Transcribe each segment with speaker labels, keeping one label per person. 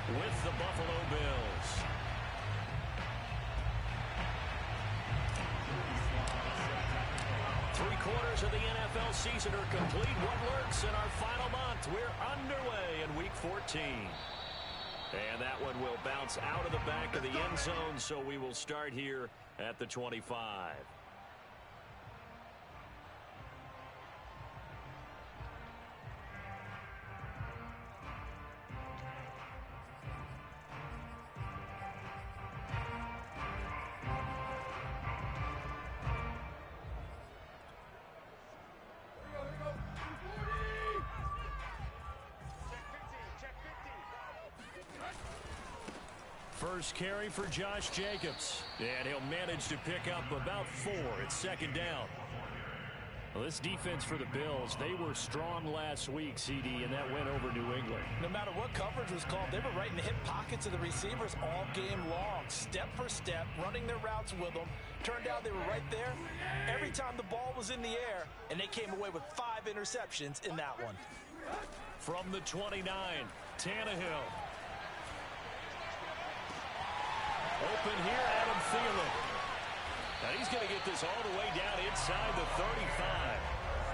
Speaker 1: with the Buffalo Bills. Three-quarters of the NFL season are complete. What lurks in our final month? We're underway in Week 14. And that one will bounce out of the back of the end zone, so we will start here at the 25. First carry for Josh Jacobs, and he'll manage to pick up about 4. It's second down. Well, this defense for the Bills, they were strong last week, CD, and that went over New England.
Speaker 2: No matter what coverage was called, they were right in the hip pockets of the receivers all game long, step for step, running their routes with them. Turned out they were right there every time the ball was in the air, and they came away with 5 interceptions in that one.
Speaker 1: From the 29, Tannehill. Open here, Adam Thielen. Now he's going to get this all the way down inside the 35.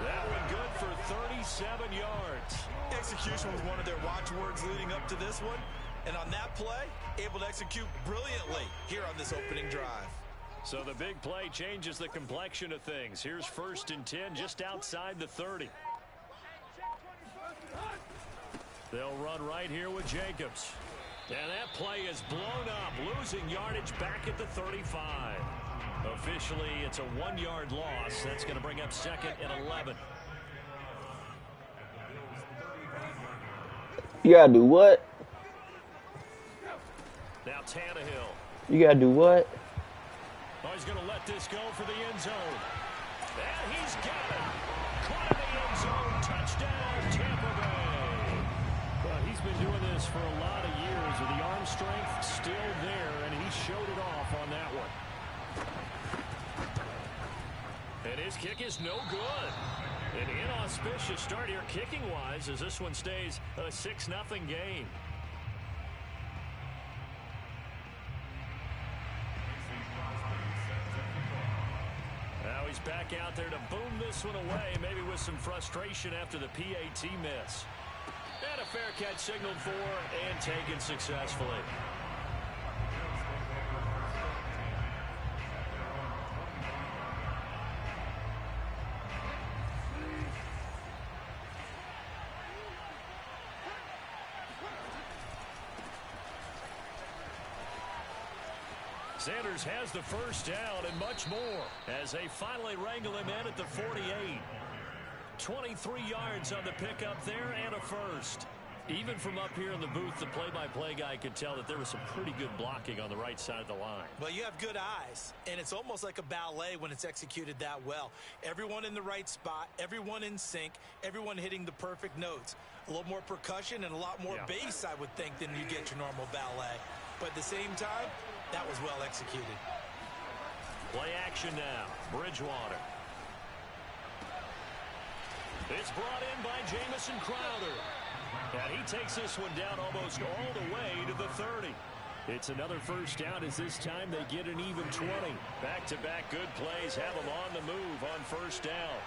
Speaker 1: That one good for 37 yards.
Speaker 2: Execution was one of their watchwords leading up to this one. And on that play, able to execute brilliantly here on this opening drive.
Speaker 1: So the big play changes the complexion of things. Here's 1st and 10 just outside the 30. They'll run right here with Jacobs. And that play is blown up, losing yardage back at the 35. Officially, it's a 1-yard loss. That's going to bring up 2nd and 11.
Speaker 3: You got to do what?
Speaker 1: Now Tannehill.
Speaker 3: You got to do what?
Speaker 1: Oh, he's going to let this go for the end zone. And he's got it. Caught in the end zone. Touchdown, Tampa Bay. Well, he's been doing this for a lot of years. With the arm strength still there, and he showed it off on that one. And his kick is no good. An inauspicious start here kicking-wise as this one stays a 6-0 game. Now he's back out there to boom this one away, maybe with some frustration after the PAT miss. And a fair catch signaled for and taken successfully. Sanders has the first down and much more as they finally wrangle him in at the 48. 23 yards on the pickup there and a first. Even from up here in the booth, the play-by-play guy could tell that there was some pretty good blocking on the right side of the line.
Speaker 2: Well, you have good eyes, and it's almost like a ballet when it's executed that well. Everyone in the right spot, everyone in sync, everyone hitting the perfect notes. A little more percussion and a lot more bass, I would think, than you get your normal ballet. But at the same time, that was well executed.
Speaker 1: Play action now. Bridgewater. It's brought in by Jamison Crowder. And he takes this one down almost all the way to the 30. It's another first down as this time they get an even 20. Back-to-back good plays have them on the move on first down.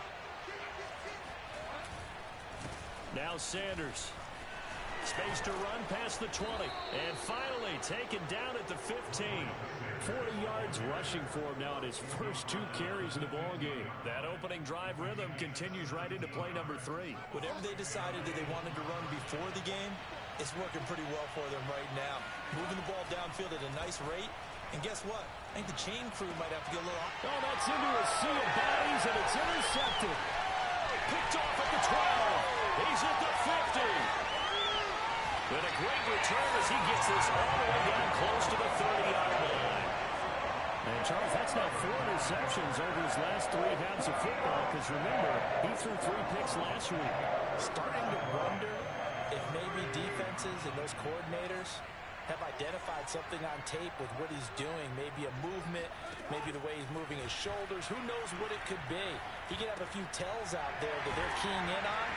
Speaker 1: Now Sanders. Space to run past the 20. And finally taken down at the 15. 40 yards rushing for him now in his first 2 carries in the ballgame. That opening drive rhythm continues right into play number 3.
Speaker 2: Whatever they decided that they wanted to run before the game, it's working pretty well for them right now. Moving the ball downfield at a nice rate. And guess what? I think the chain crew might have to get a little...
Speaker 1: Oh, that's into a sea of bodies, and it's intercepted. Picked off at the 12. He's at the 50. And a great return as he gets this all the way down close to the 30-yard line. And, Charles, that's now 4 interceptions over his last 3 halves of football, because, remember, he threw 3 picks last week.
Speaker 2: Starting to wonder if maybe defenses and those coordinators have identified something on tape with what he's doing. Maybe a movement, maybe the way he's moving his shoulders. Who knows what it could be? He could have a few tells out there that they're keying in on.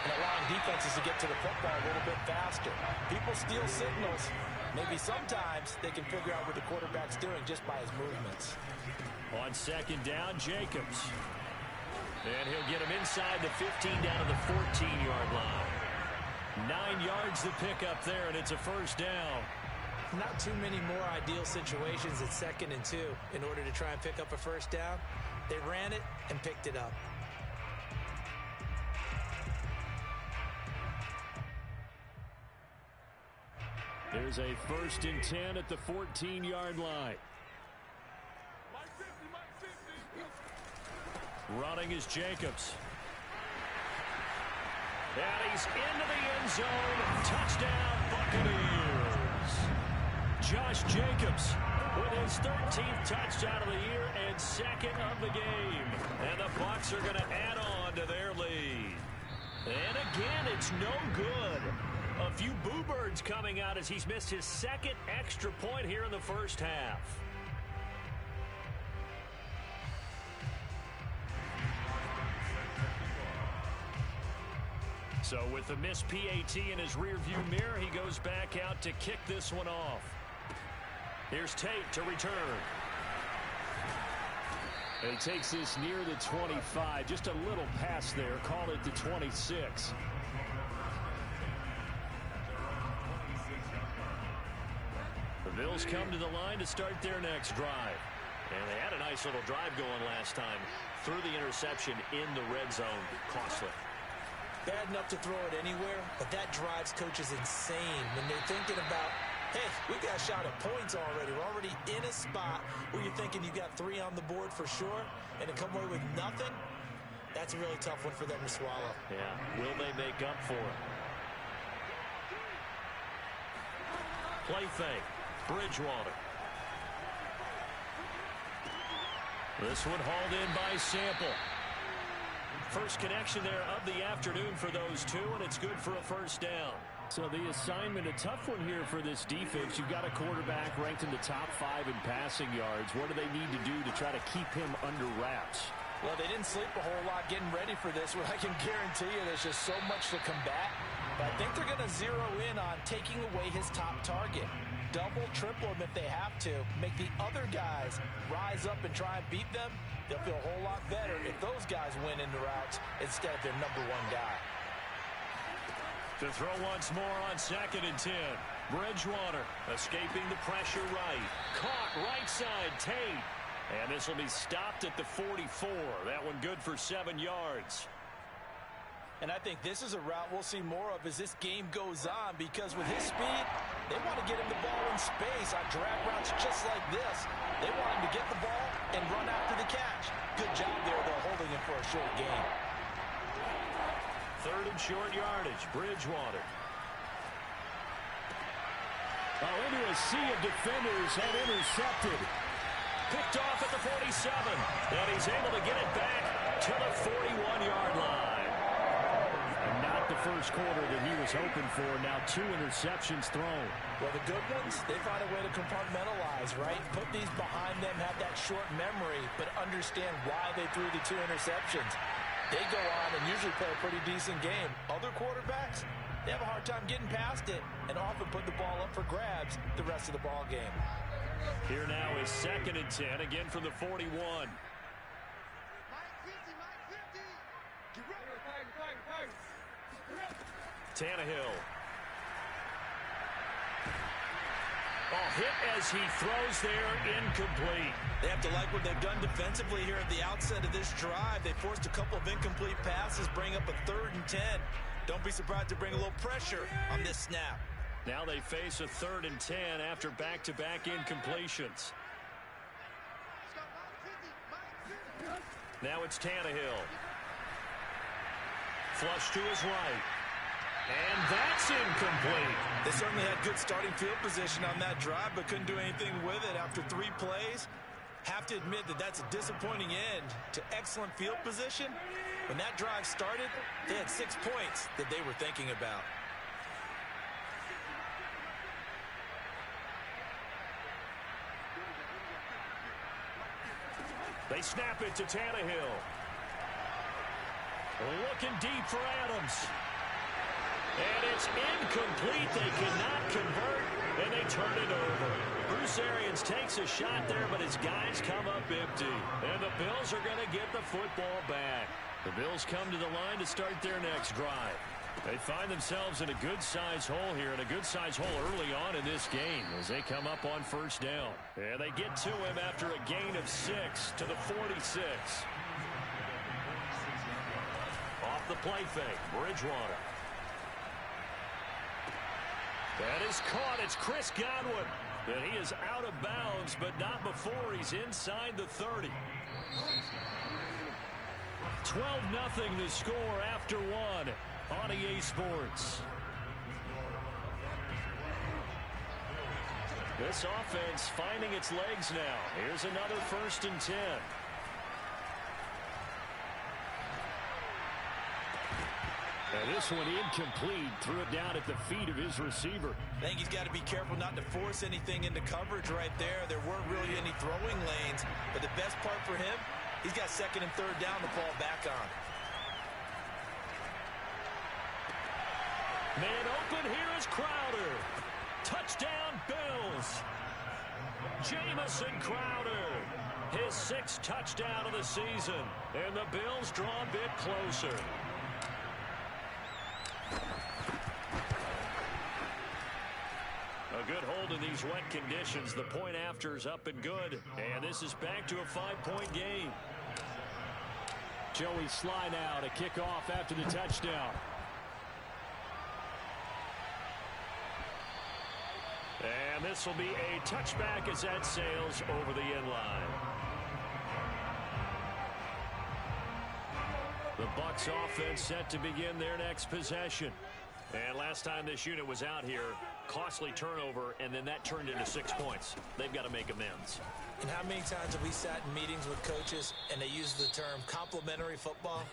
Speaker 2: and allowing defenses to get to the football a little bit faster. People steal signals. Maybe sometimes they can figure out what the quarterback's doing just by his movements.
Speaker 1: On second down, Jacobs. And he'll get him inside the 15 down to the 14-yard line. 9 yards to pick up there, and it's a first down.
Speaker 2: Not too many more ideal situations at 2nd and 2 in order to try and pick up a first down. They ran it and picked it up.
Speaker 1: There's a 1st and 10 at the 14-yard line. Running is Jacobs. And he's into the end zone. Touchdown, Buccaneers. Josh Jacobs with his 13th touchdown of the year and 2nd of the game. And the Bucs are going to add on to their lead. And again, it's no good. A few boo birds coming out as he's missed his 2nd extra point here in the first half. So with the missed PAT in his rearview mirror, he goes back out to kick this one off. Here's Tate to return. And he takes this near the 25. Just a little pass there. Call it the 26. The Bills come to the line to start their next drive. And they had a nice little drive going last time. Threw the interception in the red zone. Costly.
Speaker 2: Bad enough to throw it anywhere, but that drives coaches insane when they're thinking about, hey, we got a shot at points already. We're already in a spot where you're thinking you got 3 on the board for sure, and to come away with nothing, that's a really tough one for them to swallow.
Speaker 1: Yeah, will they make up for it? Play fake. Bridgewater. This one hauled in by Sample. First connection there of the afternoon for those two, and it's good for a first down. So the assignment, a tough one here for this defense. You've got a quarterback ranked in the top 5 in passing yards. What do they need to do to try to keep him under wraps?
Speaker 2: Well, they didn't sleep a whole lot getting ready for this one. I can guarantee you there's just so much to combat. But I think they're going to zero in on taking away his top target. Double, triple him if they have to. Make the other guys rise up and try and beat them. They'll feel a whole lot better if those guys win in the routes instead of their number 1 guy.
Speaker 1: To throw once more on 2nd and 10. Bridgewater escaping the pressure right. Caught right side, Tate. And this will be stopped at the 44. That one good for 7 yards.
Speaker 2: And I think this is a route we'll see more of as this game goes on, because with his speed, they want to get him the ball in space on drag routes just like this. They want him to get the ball and run after the catch. Good job there, though, holding him for a short gain.
Speaker 1: 3rd and short yardage. Bridgewater. Oh, into a sea of defenders and intercepted. Picked off at the 47. And he's able to get it back to the 41-yard line. And not the first quarter that he was hoping for. Now 2 interceptions thrown.
Speaker 2: Well, the good ones, they find a way to compartmentalize, right? Put these behind them, have that short memory, but understand why they threw the 2 interceptions. They go on and usually play a pretty decent game. Other quarterbacks, they have a hard time getting past it and often put the ball up for grabs the rest of the ball game.
Speaker 1: Here now is 2nd and 10, again from the 41. Tannehill. Oh, hit as he throws there, incomplete.
Speaker 2: They have to like what they've done defensively here at the outset of this drive. They forced a couple of incomplete passes, bring up a 3rd and 10. Don't be surprised to bring a little pressure on this snap.
Speaker 1: Now they face a 3rd and 10 after back-to-back incompletions. Now it's Tannehill. Flush to his right. And that's incomplete.
Speaker 2: They certainly had good starting field position on that drive, but couldn't do anything with it after 3 plays. Have to admit that that's a disappointing end to excellent field position. When that drive started, they had 6 points that they were thinking about.
Speaker 1: They snap it to Tannehill. Looking deep for Adams. And it's incomplete. They cannot convert, and they turn it over. Bruce Arians takes a shot there, but his guys come up empty. And the Bills are going to get the football back. The Bills come to the line to start their next drive. They find themselves in a good-sized hole here, and a good-sized hole early on in this game as they come up on first down. And they get to him after a gain of 6 to the 46. Off the play fake, Bridgewater. That is caught. It's Chris Godwin. And he is out of bounds, but not before he's inside the 30. 12-0 the score after one on EA Sports. This offense finding its legs now. Here's another 1st and 10. And this one incomplete. Threw it down at the feet of his receiver.
Speaker 2: I think he's got to be careful not to force anything into coverage right there. There weren't really any throwing lanes. But the best part for him, he's got 2nd and 3rd down to fall back on.
Speaker 1: Man open, here is Crowder. Touchdown, Bills. Jamison Crowder. His 6th touchdown of the season. And the Bills draw a bit closer. A good hold in these wet conditions. The point after is up and good. And this is back to a 5-point game. Joey Sly now to kick off after the touchdown. And this will be a touchback as that sails over the end line. The Bucs offense set to begin their next possession. And last time this unit was out here, costly turnover, and then that turned into 6 points. They've got to make amends.
Speaker 2: And how many times have we sat in meetings with coaches and they use the term complementary football?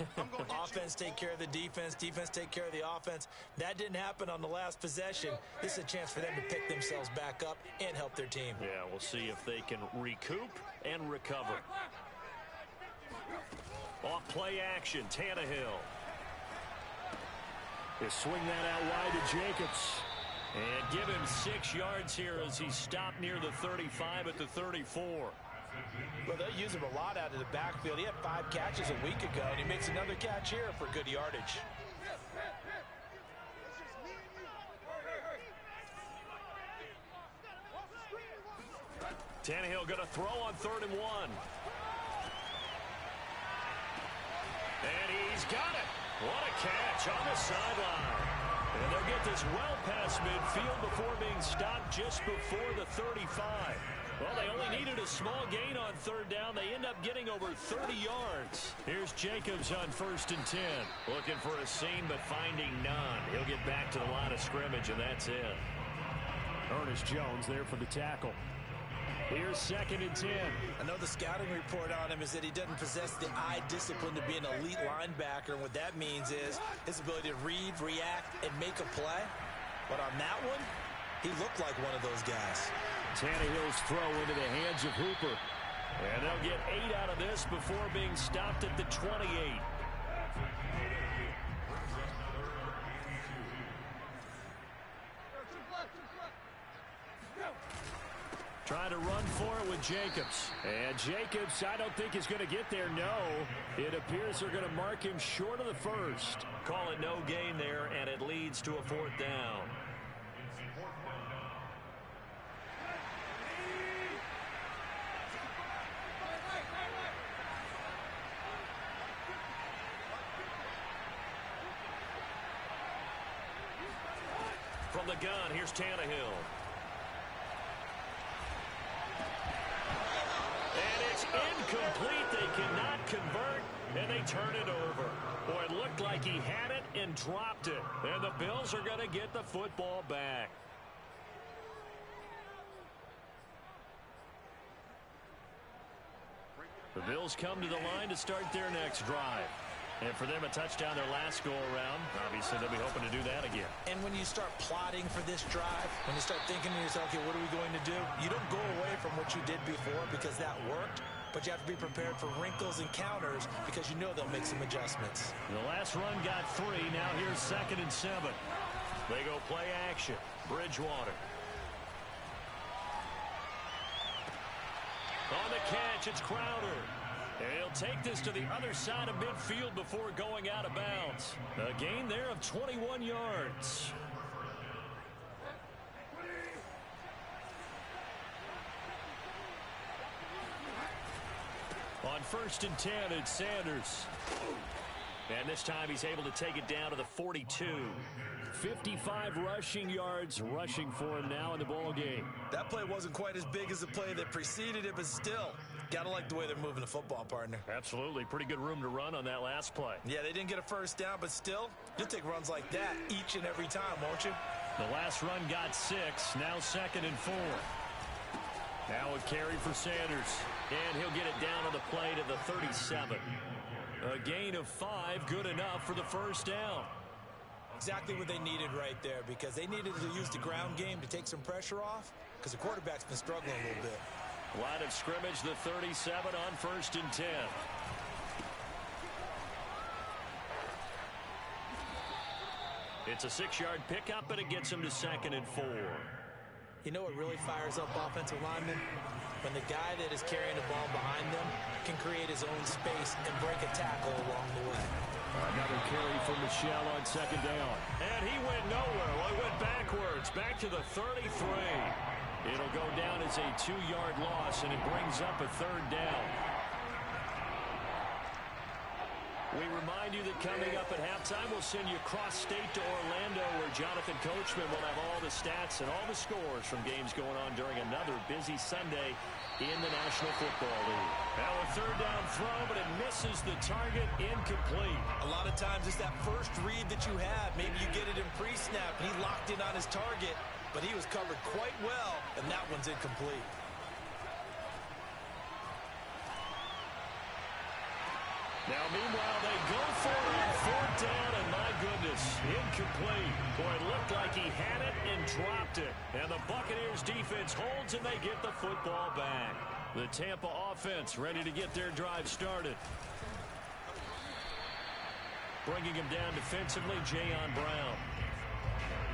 Speaker 2: Offense take care of the defense, defense take care of the offense. That didn't happen on the last possession. This is a chance for them to pick themselves back up and help their team.
Speaker 1: Yeah, we'll see if they can recoup and recover. Off play action, Tannehill. They swing that out wide to Jacobs. And give him 6 yards here as he's stopped near the 35 at the 34.
Speaker 2: Well, they use him a lot out of the backfield. He had 5 catches a week ago, and he makes another catch here for good yardage.
Speaker 1: Tannehill going to throw on 3rd and 1. And he's got it. What a catch on the sideline. And they'll get this well past midfield before being stopped just before the 35. Well, they only needed a small gain on 3rd down. They end up getting over 30 yards. Here's Jacobs on 1st and 10. Looking for a seam, but finding none. He'll get back to the line of scrimmage, and that's it. Ernest Jones there for the tackle. Here's 2nd and 10.
Speaker 2: I know the scouting report on him is that he doesn't possess the eye discipline to be an elite linebacker. And what that means is his ability to read, react, and make a play. But on that one, he looked like one of those guys.
Speaker 1: Tannehill's throw into the hands of Hooper. And they'll get 8 out of this before being stopped at the 28. Trying to run for it with Jacobs. And Jacobs, I don't think is going to get there. No. It appears they're going to mark him short of the 1st. Call it no gain there, and it leads to a 4th down. From the gun, here's Tannehill. Incomplete. They cannot convert, and they turn it over. Boy, it looked like he had it and dropped it. And the Bills are going to get the football back. The Bills come to the line to start their next drive. And for them, a touchdown their last go-around. Obviously, they'll be hoping to do that again.
Speaker 2: And when you start plotting for this drive, when you start thinking to yourself, okay, what are we going to do? You don't go away from what you did before because that worked, but you have to be prepared for wrinkles and counters because you know they'll make some adjustments.
Speaker 1: The last run got 3. Now here's 2nd and 7. They go play action. Bridgewater. On the catch, it's Crowder. And he'll take this to the other side of midfield before going out of bounds. A gain there of 21 yards. On 1st and 10, it's Sanders. And this time he's able to take it down to the 42. 55 rushing yards rushing for him now in the ball game.
Speaker 2: That play wasn't quite as big as the play that preceded it, but still, gotta like the way they're moving the football, partner.
Speaker 1: Absolutely. Pretty good room to run on that last play.
Speaker 2: Yeah, they didn't get a first down, but still, you'll take runs like that each and every time, won't you?
Speaker 1: The last run got 6. Now 2nd and 4. Now a carry for Sanders. And he'll get it down on the play to the 37. A gain of 5, good enough for the first down.
Speaker 2: Exactly what they needed right there, because they needed to use the ground game to take some pressure off, because the quarterback's been struggling a little bit.
Speaker 1: Line of scrimmage, the 37 on 1st and 10. It's a 6-yard pickup, and it gets him to 2nd and 4.
Speaker 2: You know what really fires up offensive linemen? When the guy that is carrying the ball behind them can create his own space and break a tackle along the way.
Speaker 1: Another carry for Michelle on 2nd down. And he went nowhere. Well, he went backwards, back to the 33. It'll go down as a 2-yard loss, and it brings up a 3rd down. We remind you that coming up at halftime, we'll send you cross-state to Orlando, where Jonathan Coachman will have all the stats and all the scores from games going on during another busy Sunday in the National Football League. Now a 3rd down throw, but it misses the target, incomplete.
Speaker 2: A lot of times it's that first read that you have. Maybe you get it in pre-snap, and he locked in on his target, but he was covered quite well, and that one's incomplete.
Speaker 1: Now, meanwhile, they go for it on 4th down, and my goodness, incomplete. Boy, it looked like he had it and dropped it. And the Buccaneers defense holds, and they get the football back. The Tampa offense ready to get their drive started. Bringing him down defensively, Jayon Brown.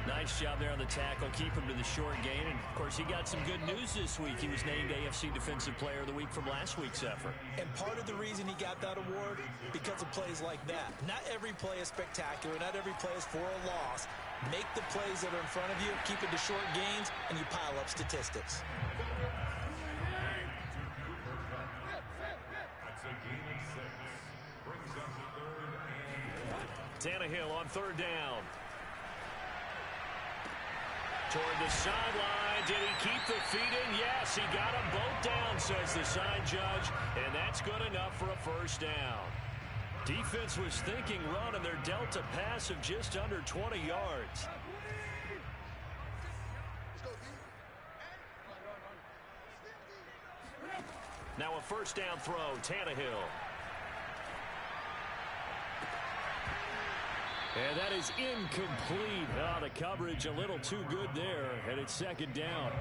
Speaker 1: Nice job there on the tackle. Keep him to the short gain. And, of course, he got some good news this week. He was named AFC Defensive Player of the Week from last week's effort.
Speaker 2: And part of the reason he got that award, because of plays like that. Not every play is spectacular. Not every play is for a loss. Make the plays that are in front of you, keep it to short gains, and you pile up statistics.
Speaker 1: Tannehill on 3rd down. Toward the sideline. Did he keep the feet in? Yes, he got them both down, says the side judge. And that's good enough for a first down. Defense was thinking run, and they're dealt a pass of just under 20 yards. Now a first down throw, Tannehill. And that is incomplete. Oh, the coverage a little too good there, and it's 2nd down.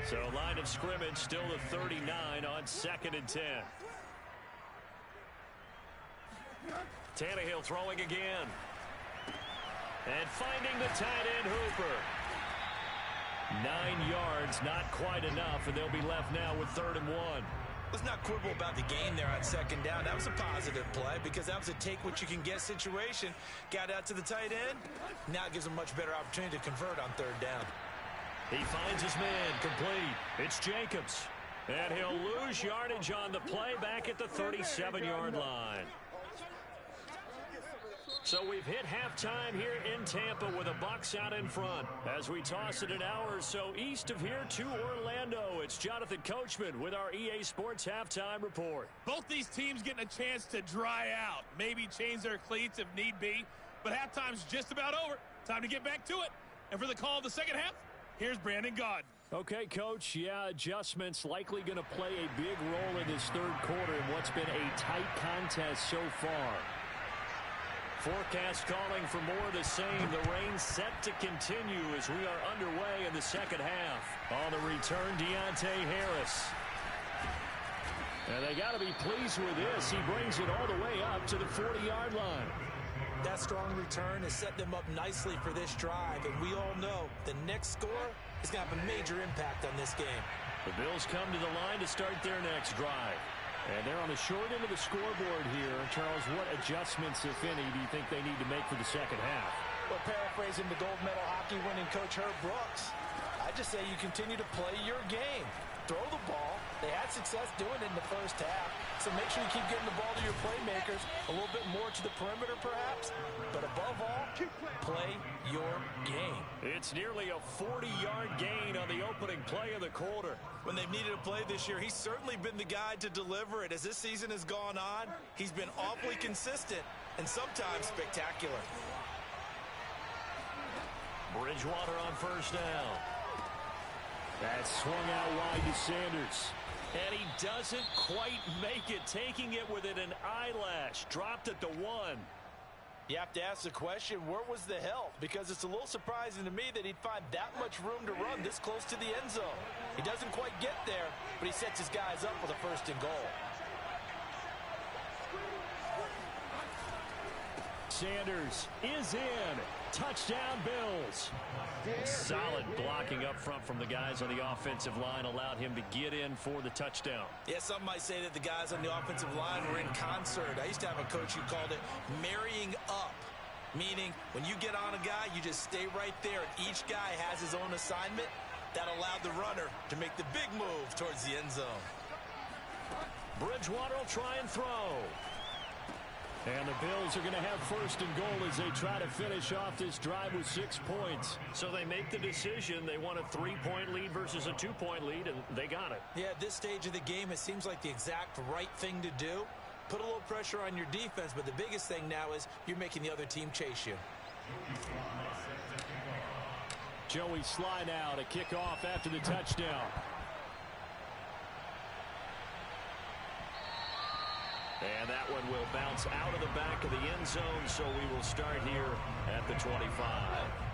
Speaker 1: So line of scrimmage still the 39 on 2nd and 10. Tannehill throwing again. And finding the tight end, Hooper. 9 yards, not quite enough, and they'll be left now with 3rd and 1.
Speaker 2: Let's not quibble about the gain there on 2nd down. That was a positive play because that was a take-what-you-can-get situation. Got out to the tight end. Now it gives him a much better opportunity to convert on 3rd down.
Speaker 1: He finds his man, complete. It's Jacobs. And he'll lose yardage on the play back at the 37-yard line. So we've hit halftime here in Tampa with the Bucs out in front. As we toss it an hour or so east of here to Orlando, it's Jonathan Coachman with our EA Sports Halftime Report.
Speaker 4: Both these teams getting a chance to dry out, maybe change their cleats if need be, but halftime's just about over. Time to get back to it. And for the call of the second half, here's Brandon Gaudin.
Speaker 1: Okay, Coach, yeah, adjustments likely going to play a big role in this 3rd quarter in what's been a tight contest so far. Forecast calling for more of the same. The rain set to continue as we are underway in the 2nd half. On the return, Deontay Harris. And they got to be pleased with this. He brings it all the way up to the 40-yard line.
Speaker 2: That strong return has set them up nicely for this drive, and we all know the next score is going to have a major impact on this game.
Speaker 1: The Bills come to the line to start their next drive. And they're on the short end of the scoreboard here. Charles, what adjustments, if any, do you think they need to make for the second half?
Speaker 2: Well, paraphrasing the gold medal hockey winning coach Herb Brooks, I just say you continue to play your game. Throw the ball. They had success doing it in the first half, so make sure you keep getting the ball to your playmakers, a little bit more to the perimeter perhaps, but above all, play your game.
Speaker 1: It's nearly a 40-yard gain on the opening play of the quarter.
Speaker 2: When they've needed a play this year, he's certainly been the guy to deliver it. As this season has gone on, he's been awfully consistent and sometimes spectacular.
Speaker 1: Bridgewater on first down. That's swung out wide to Sanders. And he doesn't quite make it, taking it within an eyelash. Dropped at the 1.
Speaker 2: You have to ask the question, where was the help? Because it's a little surprising to me that he'd find that much room to run this close to the end zone. He doesn't quite get there, but he sets his guys up with a first and goal.
Speaker 1: Sanders is in. Touchdown, Bills. Solid blocking up front from the guys on the offensive line allowed him to get in for the touchdown.
Speaker 2: Yeah, some might say that the guys on the offensive line were in concert. I used to have a coach who called it marrying up, meaning when you get on a guy, you just stay right there, and each guy has his own assignment. That allowed the runner to make the big move towards the end zone.
Speaker 1: Bridgewater will try and throw. And the Bills are going to have first and goal as they try to finish off this drive with 6 points. So they make the decision. They want a 3-point lead versus a 2-point lead, and they got it.
Speaker 2: Yeah, at this stage of the game, it seems like the exact right thing to do. Put a little pressure on your defense, but the biggest thing now is you're making the other team chase you.
Speaker 1: Joey Sly now to kick off after the touchdown. And that one will bounce out of the back of the end zone, so we will start here at the 25.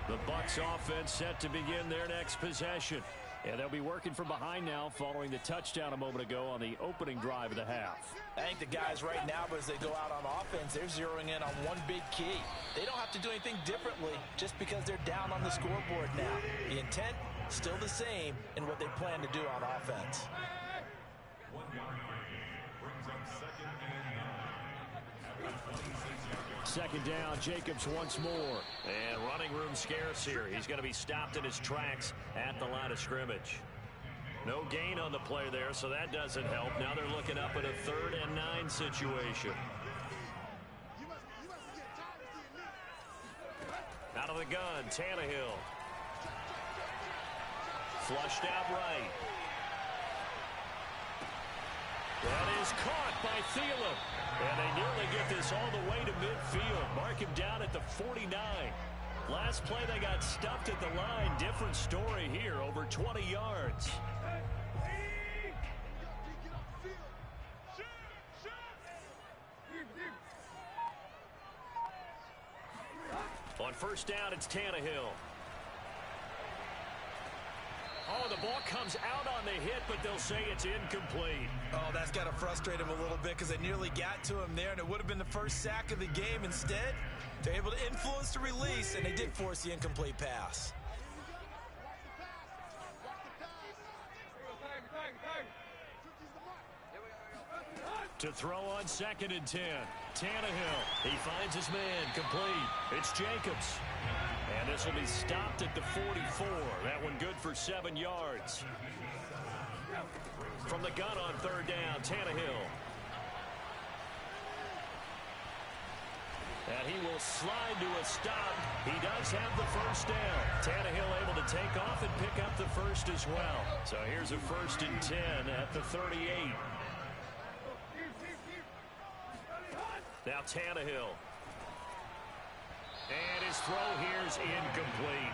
Speaker 1: The Bucs offense set to begin their next possession. And they'll be working from behind now following the touchdown a moment ago on the opening drive of the half.
Speaker 2: I think the guys right now, as they go out on offense, they're zeroing in on one big key. They don't have to do anything differently just because they're down on the scoreboard now. The intent, still the same in what they plan to do on offense.
Speaker 1: Second down, Jacobs once more. And running room scarce here. He's going to be stopped in his tracks at the line of scrimmage. No gain on the play there, so that doesn't help. Now they're looking up at a 3rd and 9 situation. Out of the gun, Tannehill. Flushed out right. That is caught by Thielen. And they nearly get this all the way to midfield. Mark him down at the 49. Last play they got stuffed at the line. Different story here, over 20 yards. On first down, it's Tannehill. Oh, the ball comes out on the hit, but they'll say it's incomplete.
Speaker 2: Oh, that's got to frustrate him a little bit because they nearly got to him there, and it would have been the first sack of the game. Instead, they're able to influence the release, and they did force the incomplete pass.
Speaker 1: To throw on 2nd and 10. Tannehill, he finds his man, complete. It's Jacobs. And this will be stopped at the 44. That one good for 7 yards. From the gun on 3rd down, Tannehill. And he will slide to a stop. He does have the first down. Tannehill able to take off and pick up the first as well. So here's a 1st and 10 at the 38. Now Tannehill. And his throw here is incomplete.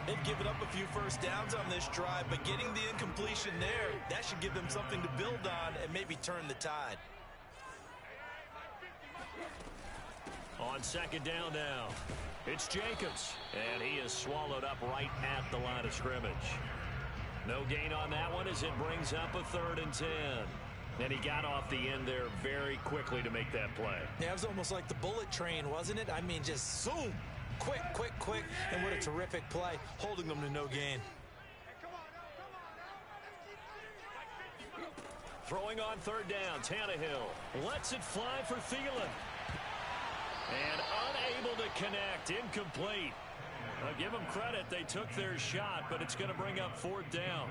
Speaker 2: They've given up a few first downs on this drive, but getting the incompletion there, that should give them something to build on and maybe turn the tide.
Speaker 1: On 2nd down now, it's Jacobs. And he is swallowed up right at the line of scrimmage. No gain on that one as it brings up a 3rd and 10. And he got off the end there very quickly to make that play.
Speaker 2: Yeah, it was almost like the bullet train, wasn't it? I mean, just zoom. Quick, quick, quick. And what a terrific play, holding them to no gain.
Speaker 1: Throwing on third down, Tannehill lets it fly for Thielen. And unable to connect, incomplete. I'll give them credit, they took their shot, but it's going to bring up fourth down.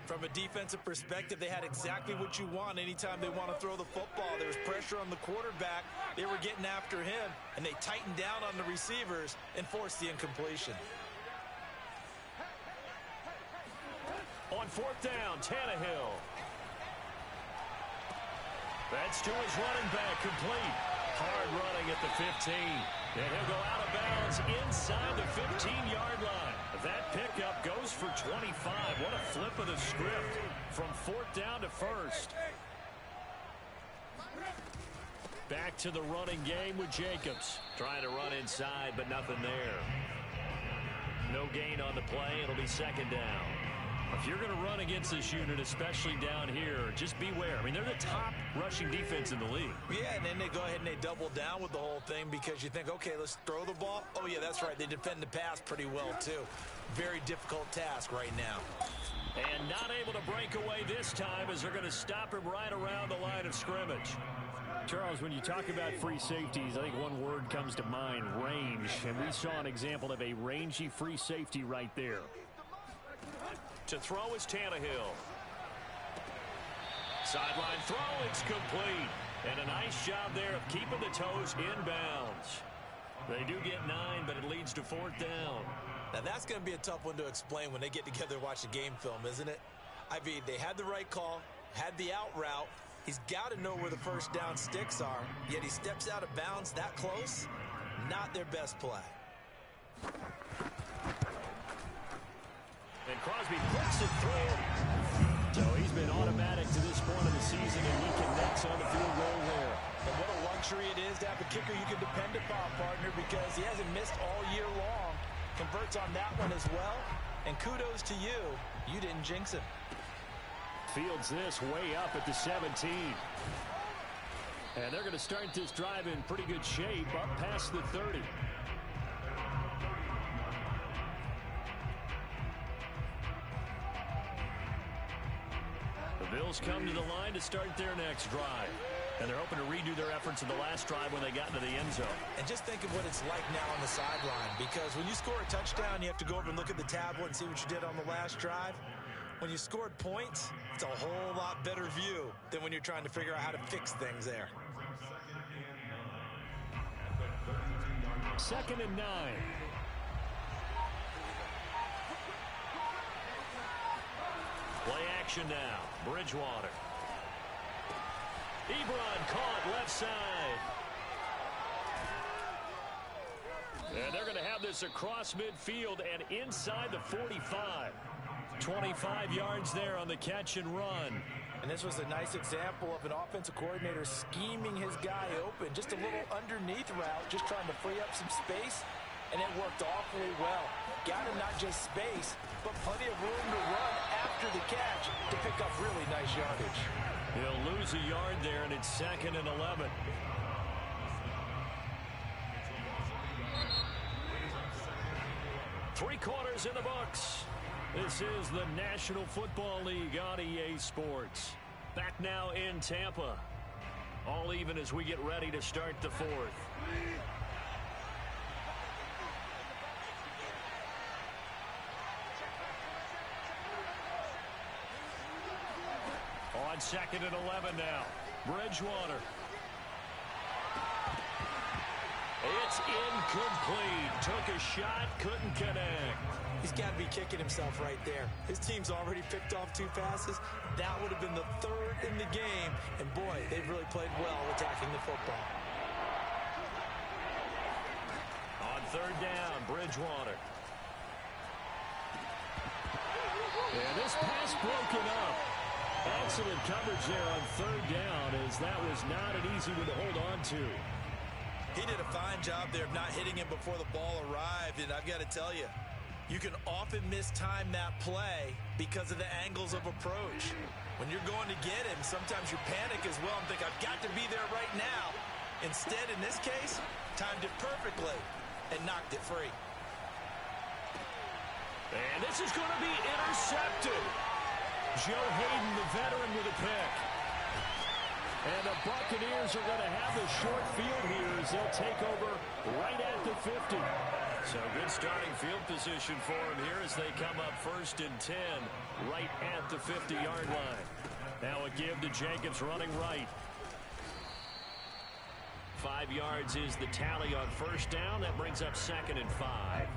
Speaker 2: From a defensive perspective, they had exactly what you want anytime they want to throw the football. There was pressure on the quarterback. They were getting after him, and they tightened down on the receivers and forced the incompletion.
Speaker 1: On fourth down, Tannehill. That's to his running back, complete. Hard running at the 15. And he'll go out of bounds inside the 15-yard line. That pickup goes for 25. What a flip of the script from fourth down to first. Back to the running game with Jacobs. Trying to run inside, but nothing there. No gain on the play. It'll be second down. If you're going to run against this unit, especially down here, just beware. I mean, they're the top rushing defense in the league.
Speaker 2: Yeah, and then they go ahead and they double down with the whole thing because you think, okay, let's throw the ball. Oh, yeah, that's right. They defend the pass pretty well, too. Very difficult task right now.
Speaker 1: And not able to break away this time as they're going to stop him right around the line of scrimmage.
Speaker 5: Charles, when you talk about free safeties, I think one word comes to mind, range. And we saw an example of a rangy free safety right there.
Speaker 1: To throw is Tannehill. Sideline throw, it's complete. And a nice job there of keeping the toes inbounds. They do get 9, but it leads to fourth down.
Speaker 2: Now, that's going to be a tough one to explain when they get together and watch the game film, isn't it? I mean, they had the right call, had the out route. He's got to know where the first down sticks are, yet he steps out of bounds that close. Not their best play.
Speaker 1: And Crosby puts it through.
Speaker 5: So he's been automatic to this point of the season, and he connects on the field goal there.
Speaker 2: And what a luxury it is to have a kicker you can depend upon, partner, because he hasn't missed all year long. Converts on that one as well. And kudos to you. You didn't jinx him.
Speaker 5: Fields this way up at the 17. And they're going to start this drive in pretty good shape up past the 30.
Speaker 1: The Bills come to the line to start their next drive. And they're hoping to redo their efforts in the last drive when they got into the end zone.
Speaker 2: And just think of what it's like now on the sideline, because when you score a touchdown, you have to go over and look at the tablet and see what you did on the last drive. When you scored points, it's a whole lot better view than when you're trying to figure out how to fix things there.
Speaker 5: 2nd and 9.
Speaker 1: Play action now. Bridgewater. Ebron caught left side. And they're going to have this across midfield and inside the 45. 25 yards there on the catch and run.
Speaker 2: And this was a nice example of an offensive coordinator scheming his guy open. Just a little underneath route, just trying to free up some space, and it worked awfully well. Got him not just space, but plenty of room to run after the catch to pick up really nice yardage.
Speaker 1: He'll lose a yard there, and it's 2nd and 11. Three quarters in the books. This is the National Football League on EA Sports. Back now in Tampa. All even as we get ready to start the fourth. On 2nd and 11 now. Bridgewater. It's incomplete. Took a shot, couldn't connect.
Speaker 2: He's got to be kicking himself right there. His team's already picked off 2 passes. That would have been the 3rd in the game. And boy, they've really played well attacking the football.
Speaker 1: On 3rd down, Bridgewater.
Speaker 5: And this pass broken up. Excellent coverage there on 3rd down, as that was not an easy one to hold on to.
Speaker 2: He did a fine job there of not hitting him before the ball arrived. And I've got to tell you, You can often mistime that play because of the angles of approach. When you're going to get him, sometimes you panic as well and think, I've got to be there right now. Instead, in this case, timed it perfectly and knocked it free.
Speaker 5: And this is going to be intercepted. Joe Hayden, the veteran, with a pick. And the Buccaneers are going to have the short field here as they'll take over right at the 50. So good starting field position for them here as they come up 1st and 10 right at the 50-yard line. Now a give to Jacobs running right. 5 yards is the tally on 1st down. That brings up 2nd and 5.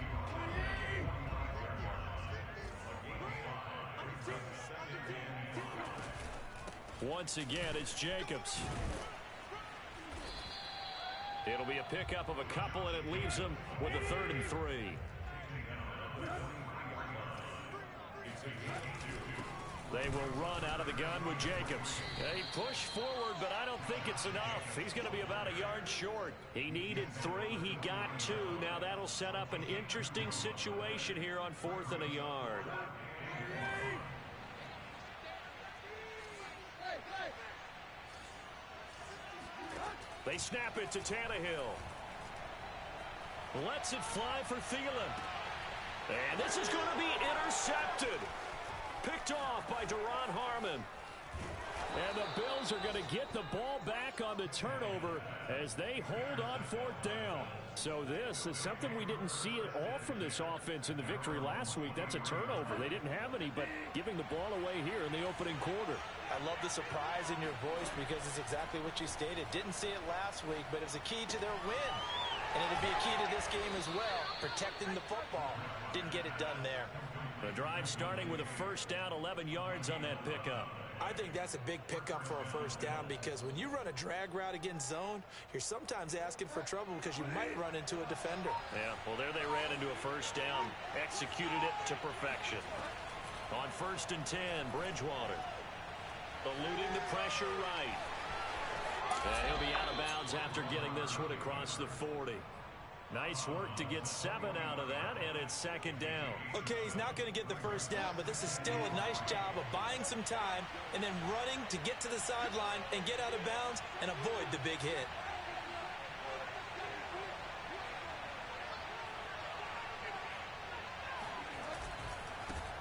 Speaker 5: Once again, it's Jacobs. It'll be a pickup of a couple, and it leaves them with a 3rd and 3. They will run out of the gun with Jacobs. They push forward, but I don't think it's enough. He's going to be about a yard short. He needed 3. He got 2. Now that'll set up an interesting situation here on 4th and a yard. They snap it to Tannehill. Lets it fly for Thielen. And this is going to be intercepted. Picked off by Duron Harmon. And the Bills are going to get the ball back on the turnover as they hold on 4th down. So this is something we didn't see at all from this offense in the victory last week. That's a turnover. They didn't have any, but giving the ball away here in the opening quarter.
Speaker 2: I love the surprise in your voice because it's exactly what you stated. Didn't see it last week, but it's a key to their win. And it'll be a key to this game as well, protecting the football. Didn't get it done there.
Speaker 5: The drive starting with a 1st down, 11 yards on that pickup.
Speaker 2: I think that's a big pickup for a 1st down because when you run a drag route against zone, you're sometimes asking for trouble because you might run into a defender.
Speaker 5: Yeah, well, there they ran into a 1st down. Executed it to perfection. On 1st and 10, Bridgewater. Eluding the pressure right. He'll be out of bounds after getting this one across the 40. Nice work to get 7 out of that, and it's 2nd down.
Speaker 2: Okay, he's not going to get the 1st down, but this is still a nice job of buying some time and then running to get to the sideline and get out of bounds and avoid the big hit.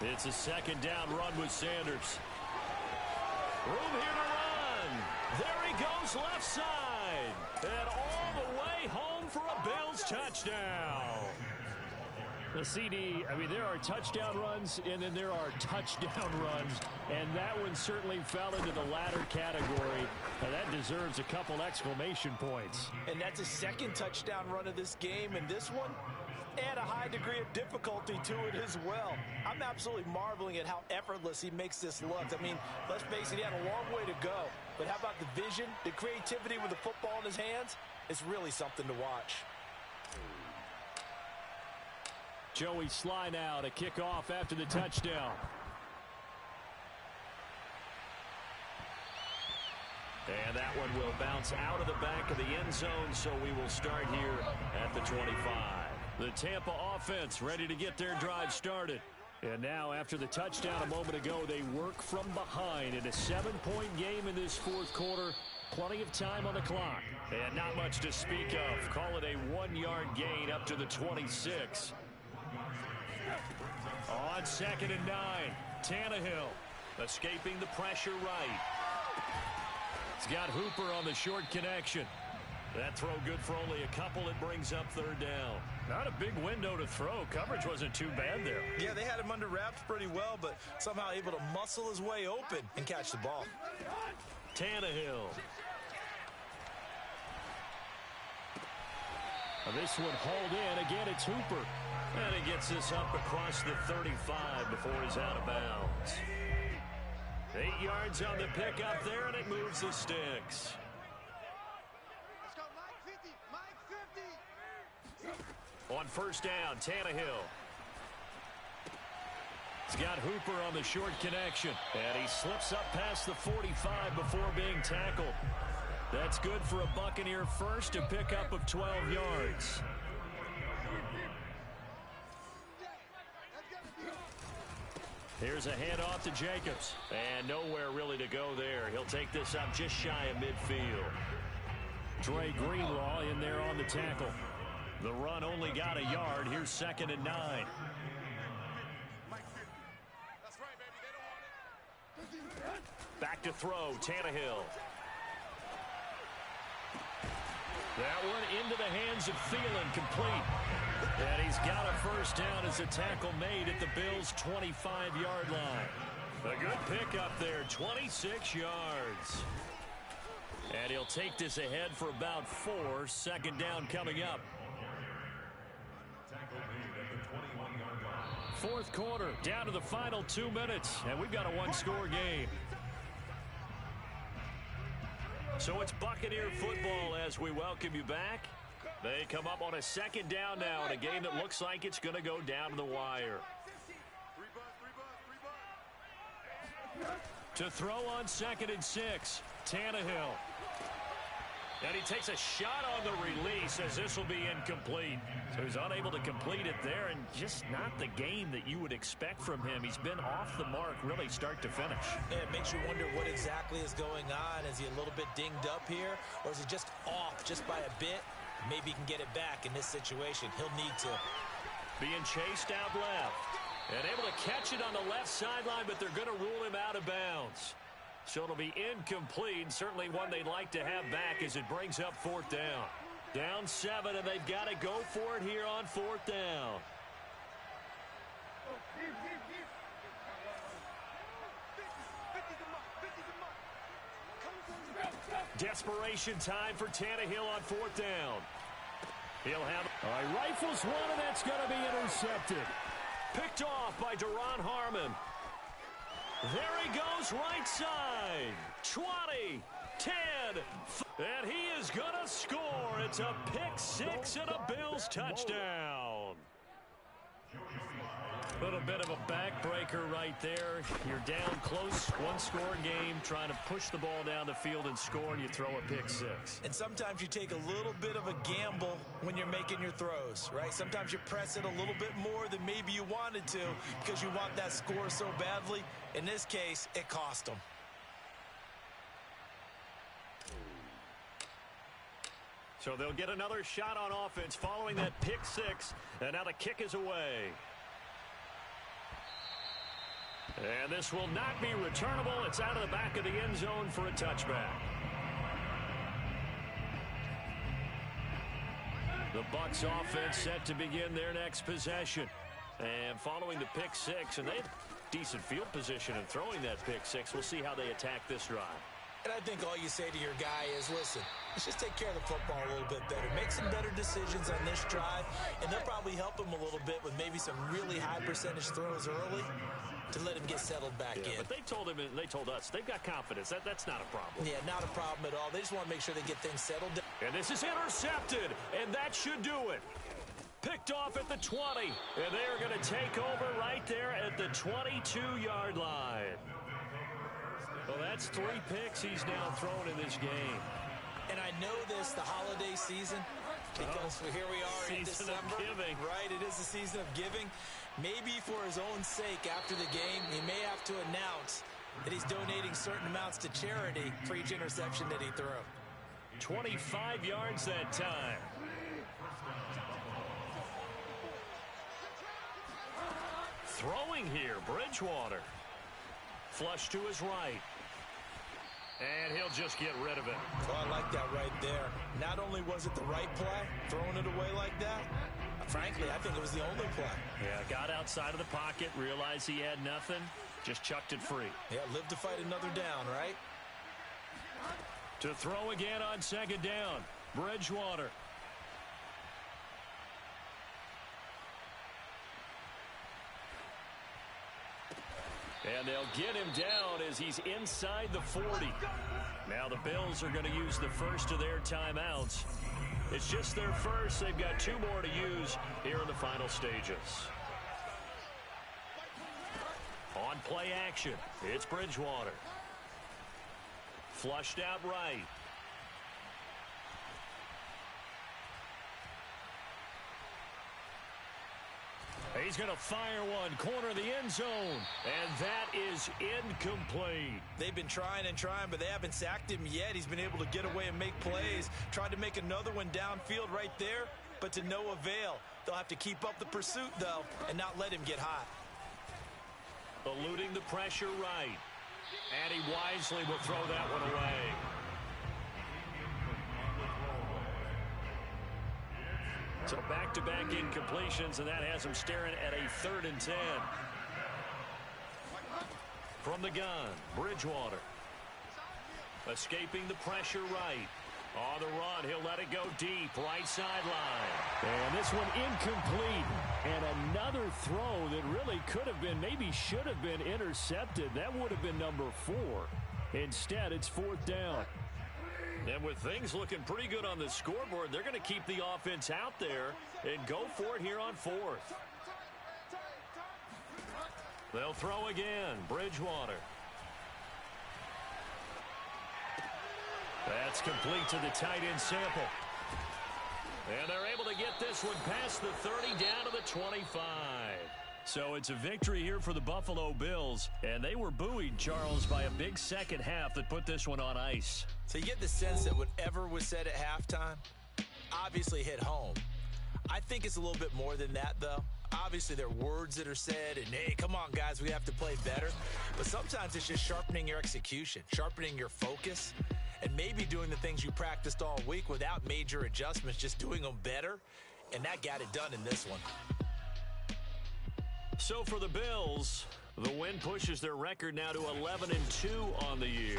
Speaker 5: It's a 2nd down run with Sanders. Room here to run. There he goes left side. And all the way home for a Bills touchdown. The CD, I mean, there are touchdown runs, and then there are touchdown runs, and that one certainly fell into the latter category. And that deserves a couple exclamation points.
Speaker 2: And that's a 2nd touchdown run of this game, and this one, and a high degree of difficulty to it as well. I'm absolutely marveling at how effortless he makes this look. I mean, let's face it, he had a long way to go. But how about the vision, the creativity with the football in his hands? It's really something to watch.
Speaker 5: Joey Sly now to kick off after the touchdown. And that one will bounce out of the back of the end zone, so we will start here at the 25. The Tampa offense ready to get their drive started. And now, after the touchdown a moment ago, they work from behind in a 7-point game in this 4th quarter. Plenty of time on the clock. And not much to speak of. Call it a 1-yard gain up to the 26. On 2nd and 9, Tannehill escaping the pressure right. He's got Hooper on the short connection. That throw good for only a couple. It brings up 3rd down. Not a big window to throw. Coverage wasn't too bad there.
Speaker 2: Yeah, they had him under wraps pretty well, but somehow able to muscle his way open and catch the ball.
Speaker 5: Tannehill. This one hauled in. Again, it's Hooper. And he gets this up across the 35 before he's out of bounds. 8 yards on the pickup there, and it moves the sticks.
Speaker 6: Let's go, Mike 50, Mike 50.
Speaker 5: On 1st down, Tannehill. He's got Hooper on the short connection. And he slips up past the 45 before being tackled. That's good for a Buccaneer first, a pickup of 12 yards. Here's a handoff to Jacobs. And nowhere really to go there. He'll take this up just shy of midfield. Dre Greenlaw in there on the tackle. The run only got a yard. Here's 2nd and 9. Back to throw, Tannehill. That one into the hands of Thielen, complete. And he's got a first down as a tackle made at the Bills' 25-yard line. A good pickup there, 26 yards. And he'll take this ahead for about 4. 2nd down coming up. 4th quarter, down to the final 2 minutes, and we've got a one-score game. So it's Buccaneer football as we welcome you back. They come up on a 2nd down now in a game that looks like it's going to go down to the wire. To throw on 2nd and 6, Tannehill. And he takes a shot on the release as this will be incomplete. So he's unable to complete it there, and just not the game that you would expect from him. He's been off the mark really start to finish.
Speaker 2: Yeah, it makes you wonder what exactly is going on. Is he a little bit dinged up here, or is he just off just by a bit? Maybe he can get it back in this situation. He'll need to.
Speaker 5: Being chased out left. And able to catch it on the left sideline, but they're going to rule him out of bounds. So it'll be incomplete. Certainly one they'd like to have back as it brings up 4th down. Down 7, and they've got to go for it here on 4th down. Desperation time for Tannehill on 4th down. He'll have... All right, rifles one, and that's going to be intercepted. Picked off by Duron Harmon. There he goes, right side. 20, 10, and he is going to score. It's a pick 6 and a Bills touchdown. A little bit of a backbreaker right there. You're down close, one-score game, trying to push the ball down the field and score, and you throw a pick 6.
Speaker 2: And sometimes you take a little bit of a gamble when you're making your throws, right? Sometimes you press it a little bit more than maybe you wanted to because you want that score so badly. In this case, it cost them.
Speaker 5: So they'll get another shot on offense following that pick 6, and now the kick is away. And this will not be returnable. It's out of the back of the end zone for a touchback. The Bucs offense set to begin their next possession. And following the pick 6, and they have decent field position in throwing that pick 6. We'll see how they attack this drive.
Speaker 2: And I think all you say to your guy is, listen, let's just take care of the football a little bit better. Make some better decisions on this drive, and they'll probably help him a little bit with maybe some really high percentage throws early to let him get settled back in.
Speaker 5: But they told him, and they told us, they've got confidence. That's not a problem.
Speaker 2: Yeah, not a problem at all. They just want to make sure they get things settled.
Speaker 5: And this is intercepted, and that should do it. Picked off at the 20, and they're going to take over right there at the 22-yard line. Well, that's 3 picks he's now thrown in this game.
Speaker 2: And I know this, the holiday season, because here we are in December.
Speaker 5: Season of giving.
Speaker 2: Right, it is the season of giving. Maybe for his own sake after the game, he may have to announce that he's donating certain amounts to charity for each interception that he threw.
Speaker 5: 25 yards that time. Throwing here, Bridgewater. Flush to his right. And he'll just get rid of it.
Speaker 2: Oh, I like that right there. Not only was it the right play, throwing it away like that, frankly, I think it was the only play.
Speaker 5: Yeah, got outside of the pocket, realized he had nothing, just chucked it free.
Speaker 2: Yeah, live to fight another down, right?
Speaker 5: To throw again on 2nd down, Bridgewater. And they'll get him down as he's inside the 40. Now the Bills are going to use the first of their timeouts. It's just their first. They've got 2 more to use here in the final stages. On play action, it's Bridgewater. Flushed out right. He's going to fire one, corner of the end zone, and that is incomplete.
Speaker 2: They've been trying and trying, but they haven't sacked him yet. He's been able to get away and make plays. Tried to make another one downfield right there, but to no avail. They'll have to keep up the pursuit, though, and not let him get hot.
Speaker 5: Eluding the pressure right. And he wisely will throw that one away. So back-to-back incompletions, and that has him staring at a 3rd and 10. From the gun, Bridgewater. Escaping the pressure right. On the run, he'll let it go deep, right sideline.
Speaker 4: And this one incomplete. And another throw that really could have been, maybe should have been intercepted. That would have been number 4. Instead, it's 4th down.
Speaker 5: And with things looking pretty good on the scoreboard, they're going to keep the offense out there and go for it here on 4th. They'll throw again, Bridgewater. That's complete to the tight end Sample. And they're able to get this one past the 30 down to the 25. So it's a victory here for the Buffalo Bills. And they were buoyed, Charles, by a big second half that put this one on ice.
Speaker 2: So you get the sense that whatever was said at halftime obviously hit home. I think it's a little bit more than that, though. Obviously, there are words that are said, and, hey, come on, guys, we have to play better. But sometimes it's just sharpening your execution, sharpening your focus, and maybe doing the things you practiced all week without major adjustments, just doing them better. And that got it done in this one.
Speaker 5: So for the Bills, the win pushes their record now to 11-2 on the year.